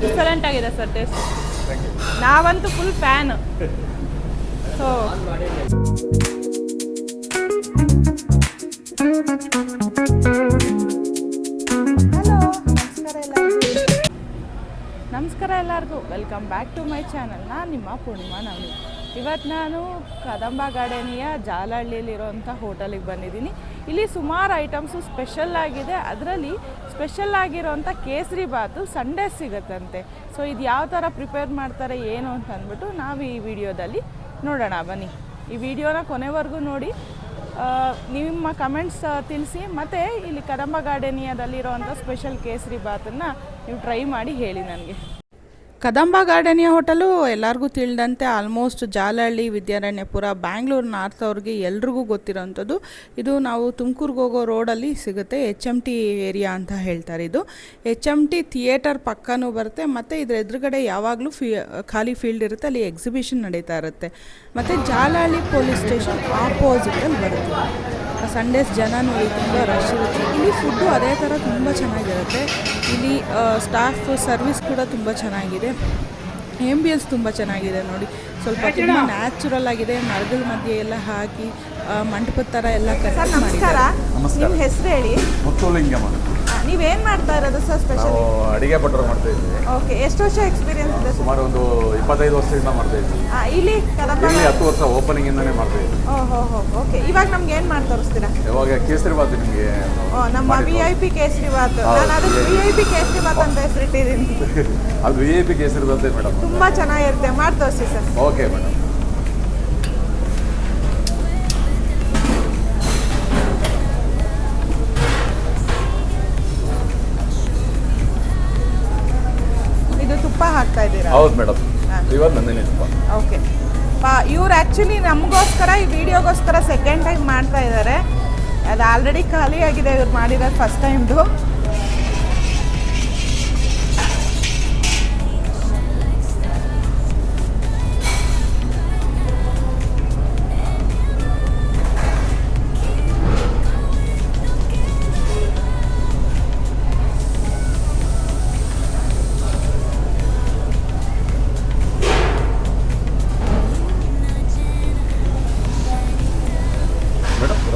Excellent ಆಗಿದೆ sir taste. ನಾವಂತೂ full fan. So ನಮಸ್ಕಾರ ಎಲ್ಲರಿಗೂ, welcome back to my channel. ನಾನು ನಿಮ್ಮ ಪೂರ್ಣಿಮಾ ನವನಿ. ಇವತ್ತು ನಾನು ಕದಂಬ ಗಾರ್ಡನಿಯ ಜಾಲಹಳ್ಳಿಯಲ್ಲಿರೋಂಥ ಹೋಟೆಲಿಗೆ ಬಂದಿದ್ದೀನಿ. ಇಲ್ಲಿ ಸುಮಾರು ಐಟಮ್ಸು ಸ್ಪೆಷಲ್ ಆಗಿದೆ. ಅದರಲ್ಲಿ ಸ್ಪೆಷಲ್ ಆಗಿರೋಂಥ ಕೇಸರಿ ಬಾತು ಸಂಡೇ ಸಿಗುತ್ತಂತೆ. ಸೊ ಇದು ಯಾವ ಥರ ಪ್ರಿಪೇರ್ ಮಾಡ್ತಾರೆ ಏನು ಅಂತ ಅಂದ್ಬಿಟ್ಟು ನಾವು ಈ ವಿಡಿಯೋದಲ್ಲಿ ನೋಡೋಣ. ಬನ್ನಿ, ಈ ವಿಡಿಯೋನ ಕೊನೆವರೆಗೂ ನೋಡಿ, ನಿಮ್ಮ ಕಮೆಂಟ್ಸ್ ತಿಳಿಸಿ. ಮತ್ತು ಇಲ್ಲಿ ಕದಂಬ ಗಾರ್ಡನಿಯಾದಲ್ಲಿರೋವಂಥ ಸ್ಪೆಷಲ್ ಕೇಸರಿ ಬಾತನ್ನು ನೀವು ಟ್ರೈ ಮಾಡಿ ಹೇಳಿ ನನಗೆ. ಕದಂಬ ಗಾರ್ಡನಿಯ ಹೋಟೆಲು ಎಲ್ಲರಿಗೂ ತಿಳಿದಂತೆ ಆಲ್ಮೋಸ್ಟ್ ಜಾಲಹಳ್ಳಿ, ವಿದ್ಯಾರಣ್ಯಪುರ, ಬ್ಯಾಂಗ್ಳೂರು ನಾರ್ತ್ ಅವ್ರಿಗೆ ಎಲ್ರಿಗೂ ಗೊತ್ತಿರೋಂಥದ್ದು. ಇದು ನಾವು ತುಮಕೂರಿಗೆ ಹೋಗೋ ರೋಡಲ್ಲಿ ಸಿಗುತ್ತೆ. HMT ಏರಿಯಾ ಅಂತ ಹೇಳ್ತಾರೆ. ಇದು HMT ಥಿಯೇಟರ್ ಪಕ್ಕನೂ ಬರುತ್ತೆ. ಮತ್ತು ಇದ್ರ ಎದುರುಗಡೆ ಯಾವಾಗಲೂ ಖಾಲಿ ಫೀಲ್ಡ್ ಇರುತ್ತೆ, ಅಲ್ಲಿ ಎಕ್ಸಿಬಿಷನ್ ನಡೀತಾ ಇರುತ್ತೆ. ಮತ್ತು ಜಾಲಹಳ್ಳಿ ಪೊಲೀಸ್ ಸ್ಟೇಷನ್ ಆಪೋಸಿಟಲ್ಲಿ ಬರುತ್ತೆ. ಸಂಡೇಸ್ ಜನ ನೋಡಿ ತುಂಬ ರಶ್ ಇರುತ್ತೆ. ಇಲ್ಲಿ ಫುಡ್ಡು ಅದೇ ಥರ ತುಂಬ ಚೆನ್ನಾಗಿರುತ್ತೆ. ಇಲ್ಲಿ ಸ್ಟಾಫ್ ಸರ್ವಿಸ್ ಕೂಡ ತುಂಬ ಚೆನ್ನಾಗಿದೆ. ಆಂಬಿಯನ್ಸ್ ತುಂಬ ಚೆನ್ನಾಗಿದೆ ನೋಡಿ. ಸ್ವಲ್ಪ ತುಂಬ ನ್ಯಾಚುರಲ್ ಆಗಿದೆ. ಮರಗಳ ಮಧ್ಯೆ ಎಲ್ಲ ಹಾಕಿ ಮಂಟಪದ ಥರ ಎಲ್ಲ ಕಟ್ಟಿ ಮಾಡಿದ್ದಾರೆ. ನಿಮ್ಮ ಹೆಸರು ಹೇಳಿ. ಮುತ್ತುಲಿಂಗಮ್ಮ. ನೀವೇನು ಮಾಡ್ತಾ ಇರೋದು ಸರ್? ಸ್ಪೆಷಲ್ ಅಡಿಗೆ ಭಟ್ರು ಮಾಡ್ತಾ ಇದ್ದೀವಿ. ಓಕೆ, ಎಷ್ಟು ವರ್ಷ ಎಕ್ಸ್ಪೀರಿಯನ್ಸ್ ಇದೆ? ಸುಮಾರು ಒಂದು 25 ವರ್ಷದಿಂದ ಮಾಡ್ತಾ ಇದ್ದೀವಿ. ಇಲ್ಲಿ ಕದಂಬ 10 ವರ್ಷ ಓಪನಿಂಗ್ ಇಂದಾನೆ ಮಾಡ್ತಾ ಇದ್ದೀವಿ. ಓಕೆ, ಇವಾಗ ನಮ್ಗೆ ಏನು ಮಾಡಿ ತೋರಿಸ್ತೀರಾ? ಇವಾಗ ಕೇಸರಿ ಬಾತ್ ನಿಮಗೆ ನಮ್ಮ VIP ಕೇಸರಿ ಬಾತ್. ನಾನು ಅದು VIP ಕೇಸರಿ ಬಾತ್ ಅಂತ ಹೆಸರಿಟ್ಟಿದ್ದೀನಿ. ಅದು VIP ಕೇಸರಿ ಬಾತ್ ಮೇಡಮ್, ತುಂಬಾ ಚೆನ್ನಾಗಿರುತ್ತೆ. ಮಾಡಿ ತೋರಿಸಿ ಸರ್. Okay madam. ತುಪ್ಪ ಹಾಕ್ತಾ ಇದ್ದೀರಾ? ಹೌದು ಮೇಡಮ್, ಇವತ್ತು ನಂದಿನಿ ತುಪ್ಪ. ಓಕೆ, ಇವ್ರು ಆ್ಯಕ್ಚುಲಿ ನಮಗೋಸ್ಕರ ಈ ವಿಡಿಯೋಗೋಸ್ಕರ ಸೆಕೆಂಡ್ ಟೈಮ್ ಮಾಡ್ತಾ ಇದ್ದಾರೆ. ಅದು ಆಲ್ರೆಡಿ ಖಾಲಿ ಆಗಿದೆ. ಇವ್ರು ಮಾಡಿರೋದು ಫಸ್ಟ್ ಟೈಮ್ದು.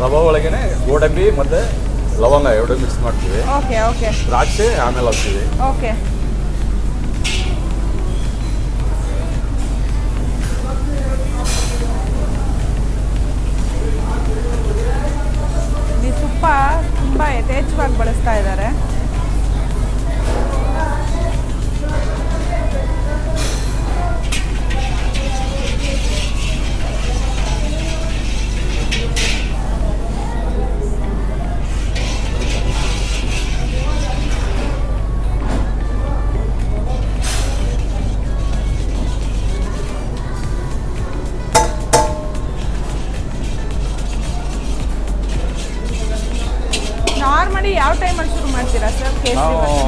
ರವೆ ಒಳಗೇನೆ ಗೋಡಂಬಿ ಮತ್ತೆ ಲವಂಗ ಎರಡು ಮಿಕ್ಸ್ ಮಾಡ್ತೀವಿ. Okay okay. ದ್ರಾಕ್ಷಿ ಆಮೇಲೆ ಹಾಕ್ತೀವಿ. ಓಕೆ. ಈ ತುಪ್ಪ ತುಂಬ ಯಥೇಚ್ಛವಾಗಿ ಬಳಸ್ತಾ ಇದ್ದಾರೆ. ನಾರ್ಮಲಿ ಯಾವ ಟೈಮಲ್ಲಿ ಶುರು ಮಾಡ್ತೀರಾ ಸರ್ ಕೇಸರಿ ಬಾತ್?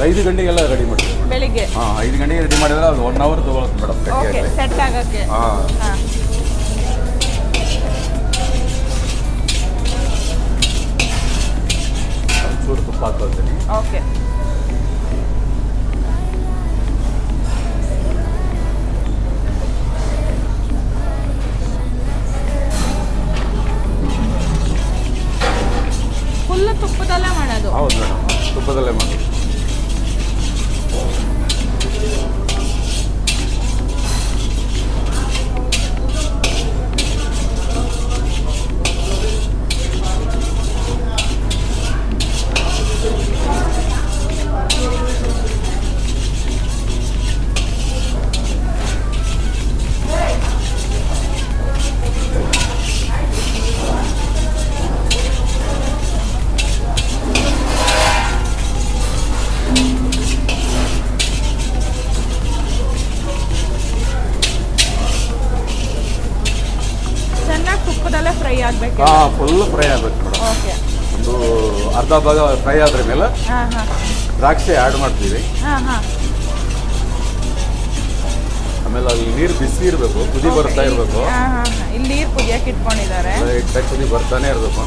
5 ಗಂಟೆಗೆಲ್ಲ ರೆಡಿ ಮಾಡ್ತೀವಿ. ಬೆಳಿಗ್ಗೆ 5 ಗಂಟೆಗೆ ರೆಡಿ ಮಾಡಿದ್ರೆ ಅದು 1 ಅವರ್ ತಗೊಳುತ್ತೆ ಮೇಡಮ್. ಓಕೆ, ಸೆಟ್ ಆಗೋಕ್ಕೆ. ಒಂಚೂರು ತುಪ್ಪ ಹಾಕ್ಕೊಳ್ತೀನಿ. ಓಕೆ. ಫುಲ್ ತುಪ್ಪದಲ್ಲೇ ಮಾಡೋದು? ಹೌದು ಮೇಡಮ್, ತುಪ್ಪದಲ್ಲೇ ಮಾಡೋದು. ಫ್ರೈ ಆಗಬೇಕು? ಫುಲ್ ಫ್ರೈ ಆಗಬೇಕು ಮೇಡಮ್. ಓಕೆ. ಒಂದು ಅರ್ಧ ಭಾಗ ಫ್ರೈ ಆದ್ರ ಮೇಲೆ ದ್ರಾಕ್ಷಿ ಆ್ಯಡ್ ಮಾಡ್ತೀವಿ. ಆಮೇಲೆ ಅಲ್ಲಿ ನೀರು ಬಿಸಿ ಇರಬೇಕು, ಕುದಿ ಬರ್ತಾ ಇರಬೇಕು. ಇಲ್ಲಿ ನೀರು ಕುದಿಯಕ್ಕೆ ಇಟ್ಕೊಂಡಿದ್ದಾರೆ. ಕುದಿ ಬರ್ತಾನೆ ಇರಬೇಕು.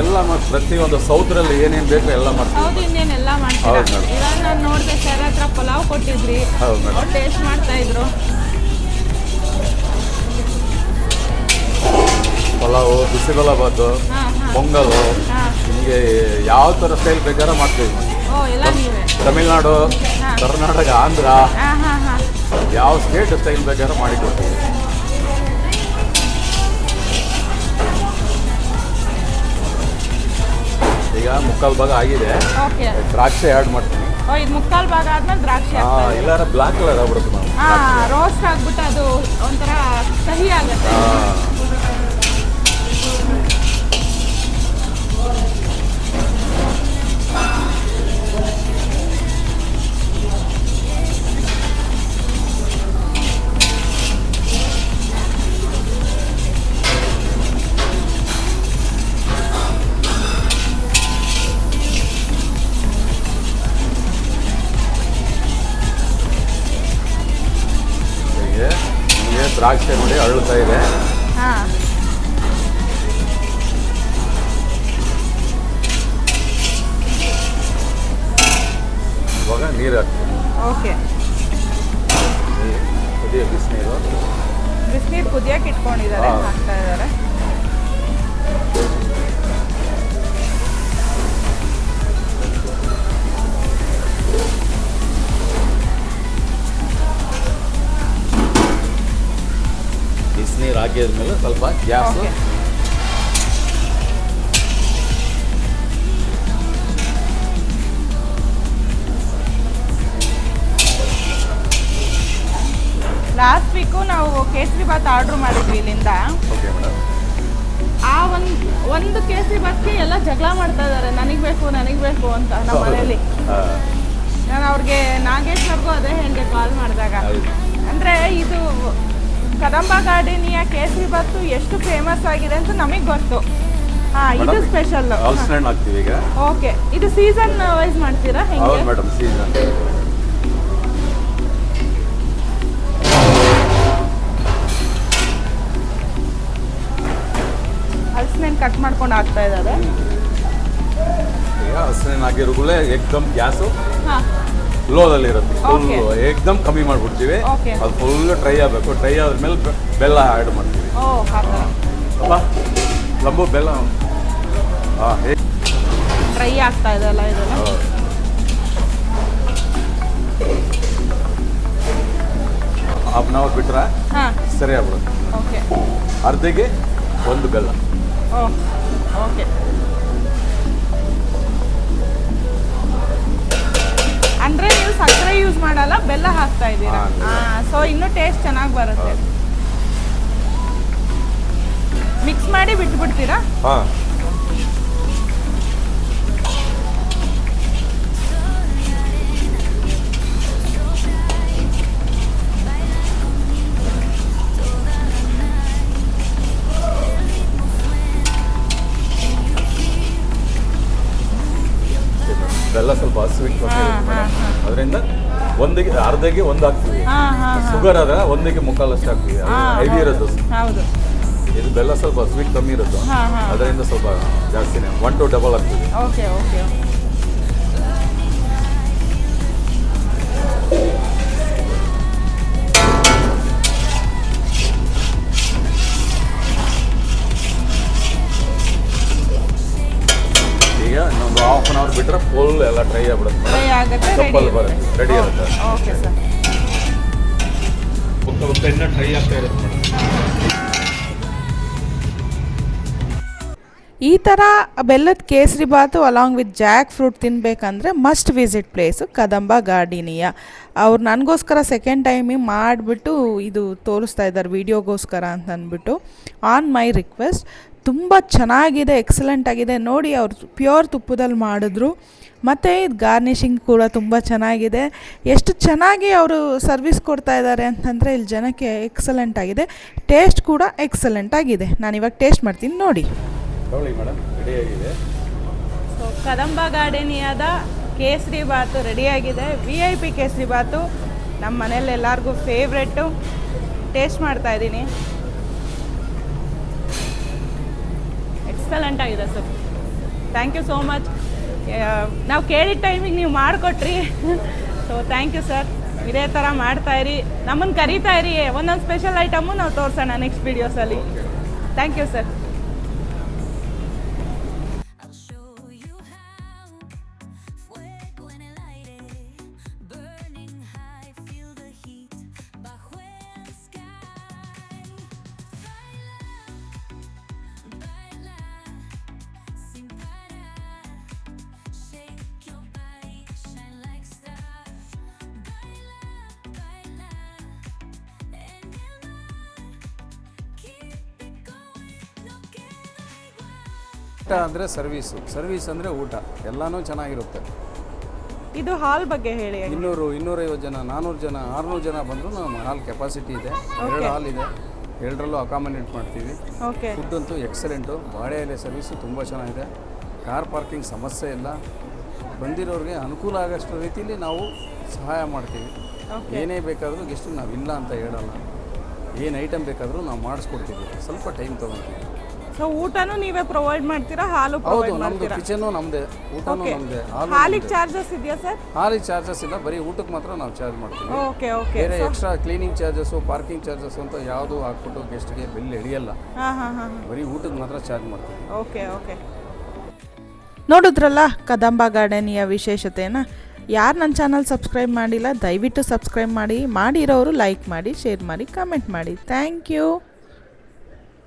ಎಲ್ಲ ಪ್ರತಿಯೊಂದು ಸೌತ್ರಲ್ಲಿ ಏನೇನು ಬೇಕು ಎಲ್ಲ ಮಾಡ್ತೀವಿ. ಸೌತ್ ಇಂಡಿಯನ್ ಎಲ್ಲ ಮಾಡ್ತೀರಾ? ಹೌದು ಮೇಡಮ್. ಇವಾಗ ನಾನು ನೋಡಿದೆ ಸರ್ ಹತ್ರ ಪಲಾವ್ ಕೊಟ್ಟಿದ್ರಿ, ಹೌದು ಮೇಡಮ್. ಅವ್ರು ಟೇಸ್ಟ್ ಮಾಡ್ತಾ ಇದ್ರು. ಪಲಾವು, ಬಿಸಿಬೇಳೆಬಾತು, ಪೊಂಗಲು, ನಿಮಗೆ ಯಾವ ಥರ ಸ್ಟೈಲ್ ಬೇಕಾದ್ರೆ ಮಾಡ್ತೀವಿ. ಓ ಎಲ್ಲ ನೀವೇ? ತಮಿಳ್ನಾಡು, ಕರ್ನಾಟಕ, ಆಂಧ್ರ, ಯಾವ ಸ್ಟೇಟ್ ಸ್ಟೈಲ್ ಬೇಕಾದ್ರೆ ಮಾಡಿಕೊಡ್ತೀವಿ. ಈಗ ಮುಕ್ಕಾಲು ಭಾಗ ಆಗಿದೆ. ಓಕೆ. ದ್ರಾಕ್ಷಿ ಆ್ಯಡ್ ಮಾಡ್ತೀನಿ. ಓ ಇದು ಮುಕ್ಕಾಲು ಭಾಗ ಆದ್ಮೇಲೆ ದ್ರಾಕ್ಷಿ ಇಲ್ಲಾರ ಬ್ಲ್ಯಾಕ್ ಕಲರ್ ಆಗ್ಬಿಡುತ್ತೆ ನಾವು. ರೋಸ್ಟ್ ಆಗ್ಬಿಟ್ಟು ಅದು ಒಂಥರ ಕಹಿ ಆಗುತ್ತೆ. ನಿಮಗೆ ದ್ರಾಕ್ಷಿ ನೋಡಿ ಅರಳುತ್ತಾ ಇದೆ. ಇವಾಗ ನೀರು ಹಾಕ್ತೀನಿ. ಓಕೆ. ಕುದಿಯೋ ಬಿಸಿನೀರು. ಬಿಸಿನೀರು ಕುದಿಯಕ್ಕೆ ಇಟ್ಕೊಂಡಿದ್ದಾರೆ, ಹಾಕ್ತಾ ಇದ್ದಾರೆ. ಬಿಸಿನೀರು ಹಾಕಿದ್ಮೇಲೆ ಸ್ವಲ್ಪ ಗ್ಯಾಸ್ ಲಾಸ್ಟ್ ವೀಕು ನಾವು ಕೇಸರಿ ಬಾತ್ ಆರ್ಡ್ರ್ ಮಾಡಿದ್ವಿ ಇಲ್ಲಿಂದ. Okay madam. ಆ ಒಂದು ಕೇಸರಿ ಬಾತ್ಗೆ ಎಲ್ಲ ಜಗಳ ಮಾಡ್ತಾ ಇದ್ದಾರೆ, ನನಗೆ ಬೇಕು ಅಂತ ನಮ್ಮ ಮನೆಯಲ್ಲಿ. ನಾನು ಅವ್ರಿಗೆ ನಾಗೇಶ್ವರ್ಗೂ ಅದೇ ಹೆಂಗೆ ಕಾಲ್ ಮಾಡಿದಾಗ, ಅಂದರೆ ಇದು ಕದಂಬ ಗಾರ್ಡನಿಯ ಕೇಸರಿ ಬಾತು ಎಷ್ಟು ಫೇಮಸ್ ಆಗಿದೆ ಅಂತ ನಮಗೆ ಗೊತ್ತು. ಇದು ಸ್ಪೆಷಲ್. ಹಲಸಿನ ಹಾಕ್ತೀವಿ ಈಗ. ಓಕೆ. ಇದು ಸೀಸನ್ ವೈಸ್ ಮಾಡ್ತೀರಾ ಹೆಂಗೆ? ಹೌದು ಮೇಡಮ್, ಸೀಸನ್. ಹಲಸಿನ ಕಟ್ ಮಾಡ್ಕೊಂಡು ಹಾಕ್ತಾ ಇದ್ದಾರೆ. ಈಗ ಹಲಸಿನ ಹಾಕಿರೋಗುಲೇ ಏಕ್ದಮ್ ಗ್ಯಾಸು ಲೋದಲ್ಲಿ ಇರುತ್ತೆ. ಫುಲ್ ಏಕ್ದಮ್ ಕಮ್ಮಿ ಮಾಡಿಬಿಡ್ತೀವಿ. ಅದು ಫುಲ್ ಡ್ರೈ ಆಗಬೇಕು. ಡ್ರೈ ಆದ್ಮೇಲೆ ಬೆಲ್ಲ ಆ್ಯಡ್ ಮಾಡ್ತೀವಿ. ಅಪ್ಪ ಲಂಬು ಬೆಲ್ಲ ಡ್ರೈ ಆಗ್ತಾ ಇದೆ ಅಲ್ಲ ಇದೆಲ್ಲ. ಹಾಫ್ ಆನ್ ಅವರ್ ಬಿಟ್ರೆ ಸರಿ ಆಗ್ಬಿಡುತ್ತೆ. ಓಕೆ. ಅರ್ಧಕ್ಕೆ ಒಂದು ಬೆಲ್ಲ. ಓಕೆ. ಅಂದರೆ ನೀವು ಸಕ್ಕರೆ ಯೂಸ್ ಮಾಡಲ್ಲ, ಬೆಲ್ಲ ಹಾಕ್ತಾ ಇದ್ದೀರಾ. ಸೊ ಇನ್ನೂ ಟೇಸ್ಟ್ ಚೆನ್ನಾಗಿ ಬರುತ್ತೆ. ಮಿಕ್ಸ್ ಮಾಡಿ ಬಿಟ್ಬಿಡ್ತೀರಾ? ಹಾಂ. ಬೆಲ್ಲ ಸ್ವಲ್ಪ ಸ್ವೀಟ್ ಅದರಿಂದ ಅರ್ಧಕ್ಕೆ ಒಂದು ಹಾಕ್ತೀವಿ. ಶುಗರ್ ಆದ್ರೆ ಒಂದಕ್ಕೆ ಮುಕ್ಕಾಲಷ್ಟು ಹಾಕ್ತೀವಿ. ಹೆವಿ ಇರೋದು. ಇದು ಬೆಲ್ಲ ಸ್ವಲ್ಪ ಸ್ವೀಟ್ ಕಮ್ಮಿ ಇರೋದು, ಅದರಿಂದ ಸ್ವಲ್ಪ ಜಾಸ್ತಿನೇ 1 to 2 ಹಾಕ್ತೀವಿ. Okay okay. ಈಗ ಇನ್ನೊಂದು ಹಾಫ್ ಆನ್ ಅವರ್ ಬಿಟ್ಟರೆ ಫುಲ್ ಎಲ್ಲ ಡ್ರೈ ಆಗ್ಬಿಡುತ್ತೆ. ಡ್ರೈ ಆಗುತ್ತೆ, ರೆಡಿ ಆಗುತ್ತೆ. Okay sir. ಇನ್ನೂ ಡ್ರೈ ಆಗ್ತಾ ಇರುತ್ತೆ ಮೇಡಮ್. ಈ ಥರ ಬೆಲ್ಲದ kesari bath along with jackfruit ತಿನ್ನಬೇಕಂದ್ರೆ must visit place Kadamba gardenia. ಅವ್ರು ನನಗೋಸ್ಕರ ಸೆಕೆಂಡ್ ಟೈಮಿಗೆ ಮಾಡಿಬಿಟ್ಟು ಇದು ತೋರಿಸ್ತಾ ಇದ್ದಾರೆ ವಿಡಿಯೋಗೋಸ್ಕರ ಅಂತ ಅಂದ್ಬಿಟ್ಟು. On my request. ತುಂಬ ಚೆನ್ನಾಗಿದೆ, ಎಕ್ಸಲೆಂಟ್ ಆಗಿದೆ. ನೋಡಿ ಅವ್ರು ಪ್ಯೂರ್ ತುಪ್ಪದಲ್ಲಿ ಮಾಡಿದ್ರು. ಮತ್ತು ಇದು ಗಾರ್ನಿಷಿಂಗ್ ಕೂಡ ತುಂಬ ಚೆನ್ನಾಗಿದೆ. ಎಷ್ಟು ಚೆನ್ನಾಗಿ ಅವರು ಸರ್ವಿಸ್ ಕೊಡ್ತಾ ಇದ್ದಾರೆ ಅಂತಂದರೆ ಇಲ್ಲಿ ಜನಕ್ಕೆ ಎಕ್ಸಲೆಂಟ್ ಆಗಿದೆ. ಟೇಸ್ಟ್ ಕೂಡ ಎಕ್ಸಲೆಂಟ್ ಆಗಿದೆ. ನಾನು ಇವಾಗ ಟೇಸ್ಟ್ ಮಾಡ್ತೀನಿ, ನೋಡಿ. ಮೇಡಮ್ ರೆಡಿಯಾಗಿದೆ. ಸೊ ಕದಂಬ ಗಾರ್ಡನಿಯಾದ ಕೇಸರಿ ಬಾತು ರೆಡಿಯಾಗಿದೆ. VIP ಕೇಸರಿ ಬಾತು ನಮ್ಮ ಮನೇಲಿ ಎಲ್ಲರಿಗೂ ಫೇವ್ರೆಟ್ಟು. ಟೇಸ್ಟ್ ಮಾಡ್ತಾ ಇದ್ದೀನಿ. ಎಕ್ಸಲೆಂಟ್ ಆಗಿದೆ sir. Thank you so much. ನಾವು ಕೇಳಿದ ಟೈಮಿಗೆ ನೀವು ಮಾಡಿಕೊಟ್ರಿ. So thank you sir. ಇದೇ ಥರ ಮಾಡ್ತಾಯಿರಿ, ನಮ್ಮನ್ನು ಕರೀತಾ ಇರಿ. ಒಂದೊಂದು ಸ್ಪೆಷಲ್ ಐಟಮು ನಾವು ತೋರಿಸೋಣ ನೆಕ್ಸ್ಟ್ ವೀಡಿಯೋಸಲ್ಲಿ. Thank you sir. ಊಟ ಅಂದರೆ ಸರ್ವೀಸ್ ಅಂದರೆ ಊಟ ಎಲ್ಲನೂ ಚೆನ್ನಾಗಿರುತ್ತೆ. ಇದು ಹಾಲ್ ಬಗ್ಗೆ ಹೇಳಿ. 200, 250 ಜನ, 400 ಜನ, 600 ಜನ ಬಂದರೂ ನಮ್ಮ ಹಾಲ್ ಕೆಪಾಸಿಟಿ ಇದೆ. 2 ಹಾಲ್ ಇದೆ, 2ರಲ್ಲೂ ಅಕಾಮಡೇಟ್ ಮಾಡ್ತೀವಿ. ಓಕೆ. ಫುಡ್ ಅಂತೂ ಎಕ್ಸಲೆಂಟು. ಬಾಳೆ ಎಲೆ ಸರ್ವಿಸು ತುಂಬ ಚೆನ್ನಾಗಿದೆ. ಕಾರ್ ಪಾರ್ಕಿಂಗ್ ಸಮಸ್ಯೆ ಇಲ್ಲ. ಬಂದಿರೋರಿಗೆ ಅನುಕೂಲ ಆಗೋಷ್ಟು ರೀತಿಯಲ್ಲಿ ನಾವು ಸಹಾಯ ಮಾಡ್ತೀವಿ. ಏನೇ ಬೇಕಾದರೂ ಗೆಸ್ಟು ನಾವಿಲ್ಲ ಅಂತ ಹೇಳಲ್ಲ. ಏನು ಐಟಮ್ ಬೇಕಾದರೂ ನಾವು ಮಾಡಿಸ್ಕೊಡ್ತೀವಿ. ಸ್ವಲ್ಪ ಟೈಮ್ ತೊಗೊತೀವಿ. ಸೊ ಊಟನೂ ನೀವೇ ಪ್ರೊವೈಡ್ ಮಾಡ್ತೀರಾ, ಹಾಲು ಹೌದು, ಪ್ರೊವೈಡ್ ನಮ್ಮದು ಮಾಡ್ತೀರಾ? ಕಿಚನ್ನು ನಮ್ಮದೇ, ಊಟನೂ ನಮ್ಮದೇ. ಹಾಲಿಗೆ ಚಾರ್ಜಸ್ ಇದೆಯಾ ಸರ್? ಹಾಲಿಗೆ ಚಾರ್ಜಸ್ ಇಲ್ಲ, ಬರೀ ಊಟಕ್ಕೆ ಮಾತ್ರ ನಾವು ಚಾರ್ಜ್ ಮಾಡ್ತೀವಿ. Okay okay. ಬೇರೆ extra cleaning charges, parking charges ಅಂತ ಯಾವುದು ಹಾಕ್ಬಿಟ್ಟು ಗೆಸ್ಟ್ಗೆ ಬಿಲ್ ಹಿಡಿಯಲ್ಲ. ಹಾಂ ಹಾಂ ಹಾಂ. ಬರೀ ಊಟಕ್ಕೆ ಮಾತ್ರ ಚಾರ್ಜ್ ಮಾಡ್ತೀವಿ. Okay okay. ನೋಡಿದ್ರಲ್ಲ ಕದಂಬ ಗಾರ್ಡನಿಯ ವಿಶೇಷತೆಯನ್ನು. ಯಾರು ನನ್ನ ಚಾನಲ್ ಸಬ್ಸ್ಕ್ರೈಬ್ ಮಾಡಿಲ್ಲ ದಯವಿಟ್ಟು ಸಬ್ಸ್ಕ್ರೈಬ್ ಮಾಡಿ. ಮಾಡಿರೋರು ಲೈಕ್ ಮಾಡಿ, ಶೇರ್ ಮಾಡಿ, ಕಮೆಂಟ್ ಮಾಡಿ. Thank you.